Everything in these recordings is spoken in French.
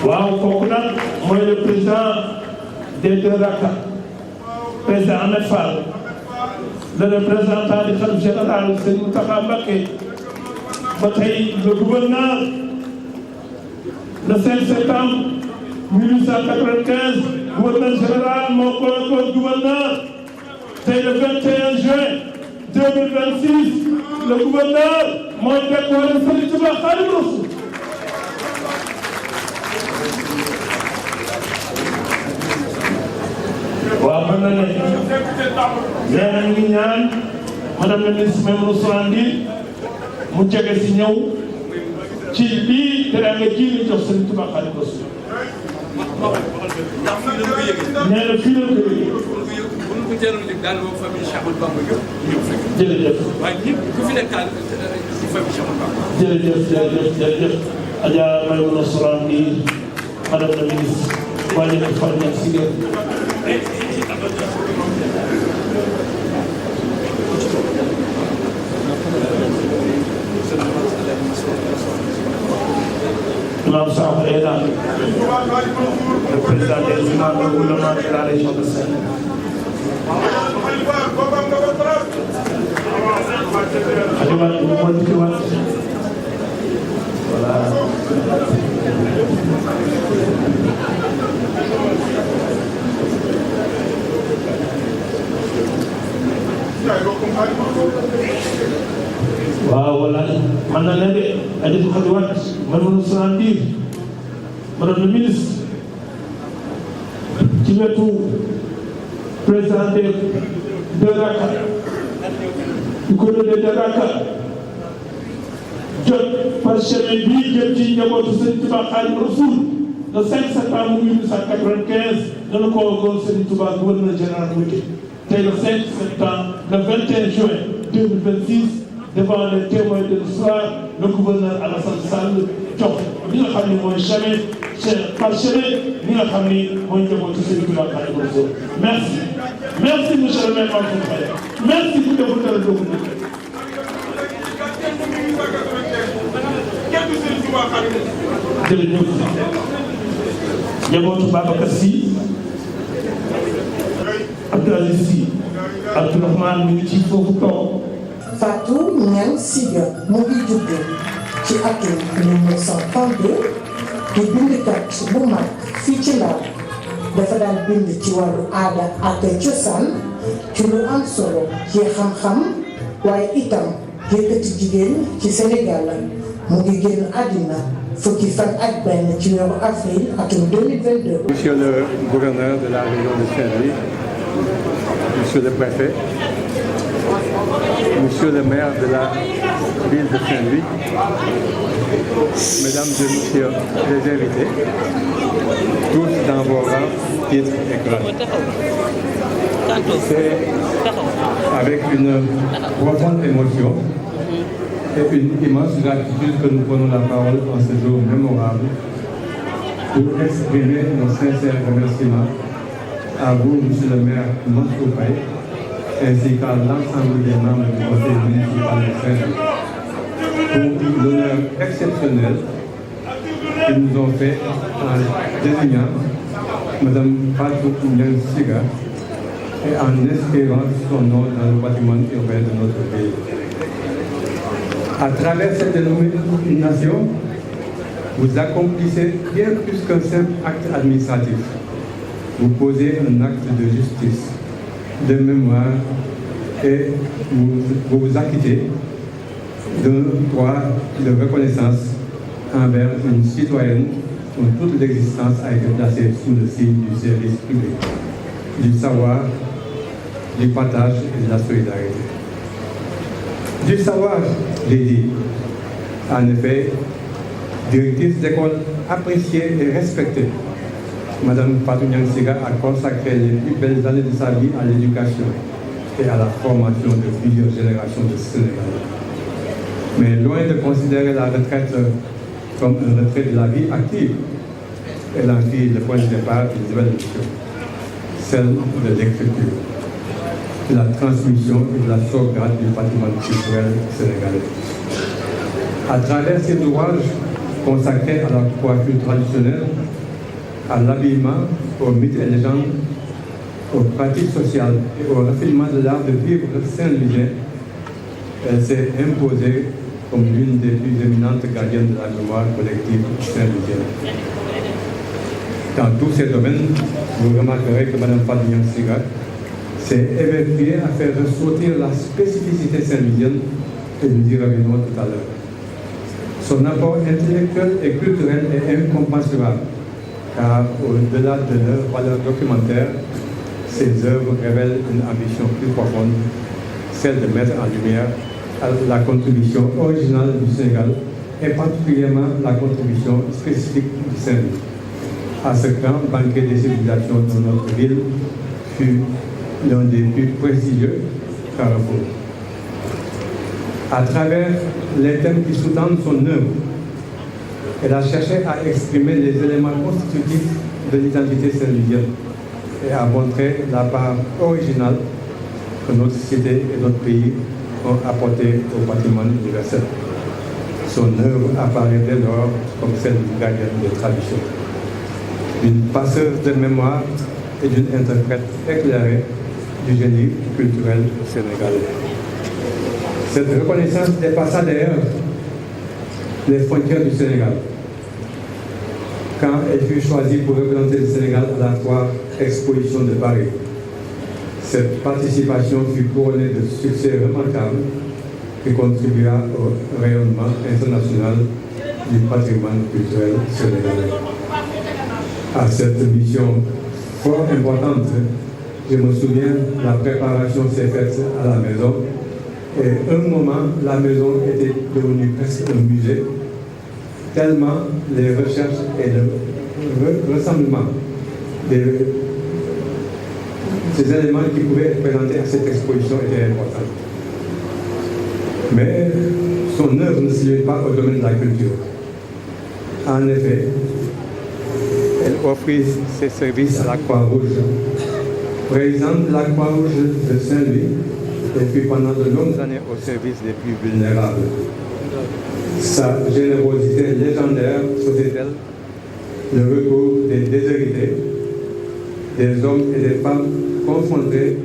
waaw kooku nag mooy le président des deux Raka président Ahmed Fall le représentant du khalife général Serigne Mountakha Mbacké ba tey le gouverneur le 5 septembre 1895 gouverneur général moo ko gouverneur tey le 21 juin 2026 le gouverneur mooy décoré Serigne Touba Khadimou Rassoul. waaw mën na ne nee na ngi ñaan madame la ministre Maimouna Sourang Ndir mu jege si ñëw ci lii teraanga ji ñu jox Serigne Touba Khadimou Rassoul. nee na fii la ko yëgee. bu ñu ko teeloon léegi daal moom famille Cheikh Ahmadou Bamba yëpp ñëw fekk. jërëjëf. waaye ñëpp ku fi nekkaal ci famille Cheikh Ahmadou Bamba. jërëjëf. Adja Maimouna Sourang Ndir madame la ministre wàññi na fan ngeen si ngeen. Imam Sakho est là, le président des imams de gouvernement de la région de Saint-Louis. Voilà. waaw voilà man na leen de Adja Khady Wade Maimouna Sourang Ndir madame le ministre ci wetu président des deux Raka du commune de Raka jot par chemin bii jëm ci njabootu Serigne Touba Khadimou Rassoul le 5 septembre 1895 dana ko woon Serigne Touba gouverneur général Mouké tey le 5 septembre le 21 juin 2026 devant les témoins de l'histoire le gouverneur Alassane Sall jox li nga xam ne mooy chemin par chemin li nga xam ni mooy njabootu Serigne Touba Khadimou Rassoul. merci monsieur le maire Mansour Faye merci pour defal dara doomu nit. jërëjëf njabootu Babacar Sy Abdou Aziz Sy Abdourahmane mi ngi ci foofu toog. Fatou Niang Siga mu ngi judd ci atum 1932 di bindkat bu mag fii ci Ndar dafa daan bind ci wàllu aada ak cosaan ci lu am solo ci xam-xam waaye itam yëkkati jigéen ci Sénégal mu ngi génn àddina fukki fan ak benn ci weeru avril atum 2022. Monsieur le gouverneur de la région de Saint-Louis, monsieur le préfet, monsieur le maire de la ville de Saint-Louis, mesdames et messieurs les invités, tous dans vos rangs, titres et grades. C'est avec une profonde émotion et une immense gratitude que nous prenons la parole en ce jour mémorable pour exprimer nos sincères remerciements à vous, monsieur le maire Mansour Faye, ainsi qu'à l'ensemble des membres du conseil municipal de Saint-Louis pour l'honneur exceptionnel qu'ils nous ont fait en désignant Madame Fatou Niang Siga et en inscrivant son nom dans le patrimoine urbain de notre pays. À travers cette dénomination, vous accomplissez bien plus qu'un simple acte administratif. Vous posez un acte de justice, de mémoire et vous vous acquittez d'un droit de reconnaissance envers une citoyenne dont toute l'existence a été placée sous le signe du service public, du savoir, du partage et de la solidarité. Du savoir, j'ai dit, en effet, directrice d'école appréciée et respectée, Madame Fatou Niang Siga a consacré les plus belles années de sa vie à l'éducation et à la formation de plusieurs générations de Sénégalais. Mais loin de considérer la retraite comme un retrait de la vie active, elle en fit le point de départ d'une nouvelle mission, celle de l'écriture, de la transmission et de la sauvegarde du patrimoine culturel sénégalais. À travers cet ouvrage consacré à la coiffure traditionnelle, à l'habillement, aux mythes et légendes, aux pratiques sociales et au raffinement de l'art de vivre saint-louisien, elle s'est imposée comme l'une des plus éminentes gardiennes de la mémoire collective saint-louisienne. Dans tous ces domaines, vous remarquerez que Mme Fabien Siga s'est évertuée à faire ressortir la spécificité saint-louisienne que nous y reviendrons tout à l'heure. Son apport intellectuel et culturel est incommensurable, car au-delà de leur valeur documentaire, ses œuvres révèlent une ambition plus profonde, celle de mettre en lumière la contribution originale du Sénégal et particulièrement la contribution spécifique du Saint-Louis à ce grand banquet des civilisations dont notre ville fut l'un des plus prestigieux carrefours. À travers les thèmes qui sous-tendent son œuvre, elle a cherché à exprimer les éléments constitutifs de l'identité saint-louisienne et à montrer la part originale que notre société et notre pays ont apporté au patrimoine universel. Son œuvre apparaît dès lors comme celle d'une gardienne de tradition, d'une passeuse de mémoire et d'une interprète éclairée du génie culturel sénégalais. Cette reconnaissance dépassa d'ailleurs les frontières du Sénégal, quand elle fut choisie pour représenter le Sénégal à la foire Exposition de Paris. Cette participation fut couronnée de succès remarquables qui contribua au rayonnement international du patrimoine culturel sénégalais. À cette mission fort importante, je me souviens, la préparation s'est faite à la maison et un moment, la maison était devenue presque un musée, tellement les recherches et le rassemblement ces éléments qui pouvaient être présentés à cette exposition étaient importants. Mais son œuvre ne se limite pas au domaine de la culture. En effet, elle offrit ses services à la Croix-Rouge. Présidente de la Croix-Rouge de Saint-Louis, elle fut pendant de longues années au service des plus vulnérables. Sa générosité légendaire faisait d'elle le recours des déshérités, des hommes et des femmes confrontés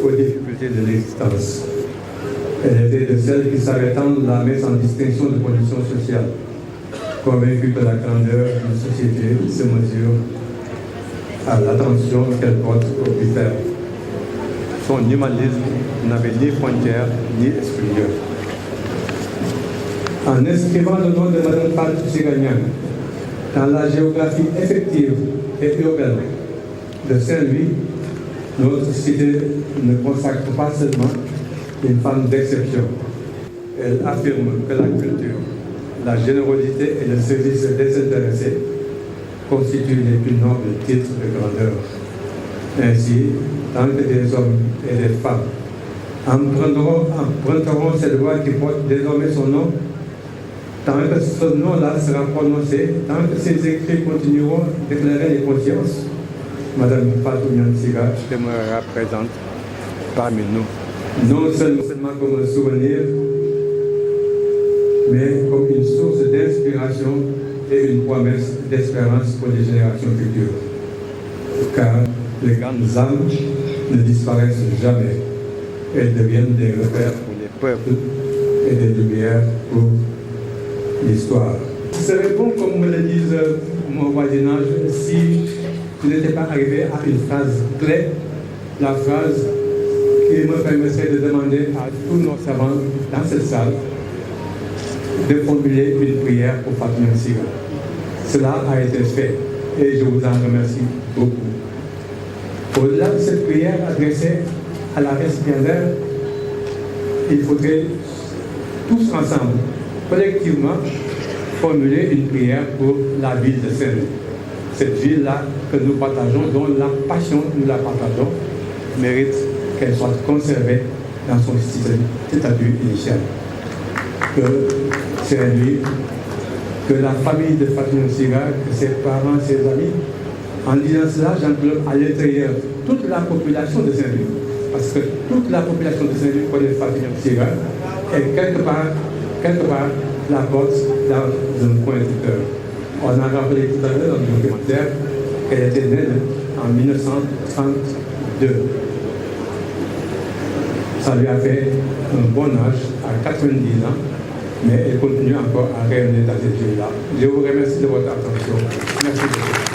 aux difficultés de l'existence. Elle était de celles qui savaient tendre la main sans distinction de conditions sociales, convaincue que la grandeur d'une société se mesure à l'attention qu'elle porte aux plus faibles. Son humanisme n'avait ni frontières ni exclusions. En inscrivant le nom de Mme Fatou Sigagnan dans la géographie effective et urbaine de Saint-Louis, notre société ne consacre pas seulement une femme d'exception. Elle affirme que la culture, la générosité et le service désintéressé constituent les plus nobles titres de grandeur. Ainsi, tant que des hommes et des femmes emprunteront cette voie qui porte désormais son nom, tant que ce nom-là sera prononcé, tant que ces écrits continueront d'éclairer les consciences, Madame Fatou Siga demeurera présente parmi nous, non seulement comme un souvenir, mais comme une source d'inspiration et une promesse d'espérance pour les générations futures. Car les grandes âmes ne disparaissent jamais, elles deviennent des repères pour les peuples et des lumières pour l'histoire. Ce serait bon, comme me le disent mon voisinage, si je n'étais pas arrivé à une phrase clé, la phrase qui me permettrait de demander à tous nos savants dans cette salle de formuler une prière pour Fatou Siga. Cela a été fait et je vous en remercie beaucoup. Au-delà de cette prière adressée à la récipiendaire, il faudrait tous ensemble, collectivement, formuler une prière pour la ville de Saint-Louis. Cette ville-là que nous partageons, dont la passion nous la partageons, mérite qu'elle soit conservée dans son statut initial. Que Saint-Louis, que la famille de Fatou Siga, que ses parents, ses amis, en disant cela, j'englobe à l'intérieur toute la population de Saint-Louis, parce que toute la population de Saint-Louis connaît Fatou Siga, et quelque part, la porte dans un coin du cœur. On a rappelé tout à l'heure dans le documentaire Elle était née en 1932. Ça lui a fait un bon âge, à 90 ans, mais elle continue encore à rayonner dans ces lieux-là. Je vous remercie de votre attention. Merci beaucoup.